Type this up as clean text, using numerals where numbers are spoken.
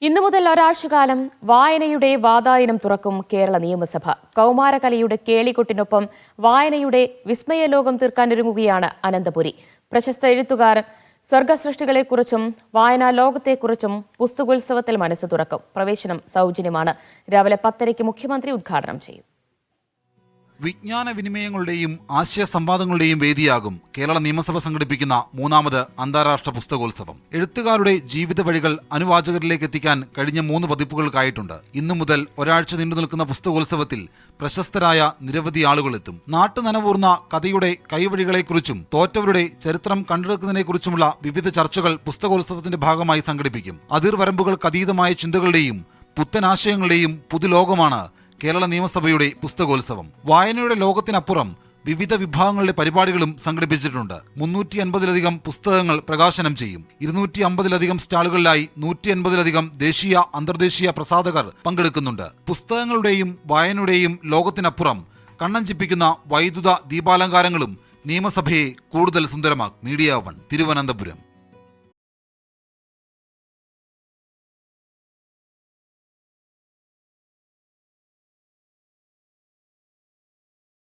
ഇന്നു മുതൽ ഒരാഴ്ചകാലം വായനയുടെ വാതായനം തുറക്കും കേരള നിയമസഭ. കൗമാരകലയുടെ കേളികൊട്ടിനൊപ്പം വായനയുടെ വിസ്മയലോകം തീർക്കാനൊരുങ്ങുകയാണ് അനന്തപുരി. പ്രശസ്ത എഴുത്തുകാരൻ സ്വർഗസൃഷ്ടികളെക്കുറിച്ചും വായനാ ലോകത്തെക്കുറിച്ചും പുസ്തകോത്സവത്തിൽ മനസ്സ് തുറക്കും. പ്രവേശനം സൗജന്യമാണ്. രാവിലെ 10:00 മുഖ്യമന്ത്രി ഉദ്ഘാടനം ചെയ്യും. വിജ്ഞാന വിനിമയങ്ങളുടെയും ആശയ സംവാദങ്ങളുടെയും വേദിയാകും കേരള നിയമസഭ സംഘടിപ്പിക്കുന്ന 3ാമത് അന്താരാഷ്ട്ര പുസ്തകോത്സവം. എഴുത്തുകാരുടെ ജീവിത വഴികൾ അനുവാചകരിലേക്ക് എത്തിക്കാൻ കഴിഞ്ഞ 3 പതിപ്പുകൾക്കായിട്ടുണ്ട്. ഇന്നു മുതൽ ഒരാഴ്ച നീണ്ടു നിൽക്കുന്ന പുസ്തകോത്സവത്തിൽ പ്രശസ്തരായ നിരവധി ആളുകൾ എത്തും. നാട്ടുനനവൂർന്ന കഥയുടെ കൈവഴികളെക്കുറിച്ചും തോറ്റവരുടെ ചരിത്രം കണ്ടെടുക്കുന്നതിനെക്കുറിച്ചുമുള്ള വിവിധ ചർച്ചകൾ പുസ്തകോത്സവത്തിന്റെ ഭാഗമായി സംഘടിപ്പിക്കും. അതിർവരമ്പുകൾക്ക് അതീതമായ ചിന്തകളുടെയും പുത്തനാശയങ്ങളുടെയും പുതുലോകമാണ് കേരള നിയമസഭയുടെ പുസ്തകോത്സവം. വായനയുടെ ലോകത്തിനപ്പുറം വിവിധ വിഭാഗങ്ങളുടെ പരിപാടികളും സംഘടിപ്പിച്ചിട്ടുണ്ട്. 350-ലധികം പുസ്തകങ്ങൾ പ്രകാശനം ചെയ്യും. 250-ലധികം സ്റ്റാളുകളിലായി 180-ലധികം ദേശീയ അന്തർദേശീയ പ്രസാധകർ പങ്കെടുക്കുന്നുണ്ട്. പുസ്തകങ്ങളുടെയും വായനയുടെയും ലോകത്തിനപ്പുറം കണ്ണഞ്ചിപ്പിക്കുന്ന വൈദ്യുത ദീപാലങ്കാരങ്ങളും നിയമസഭയെ കൂടുതൽ സുന്ദരമാക്കും. മീഡിയ 1 തിരുവനന്തപുരം.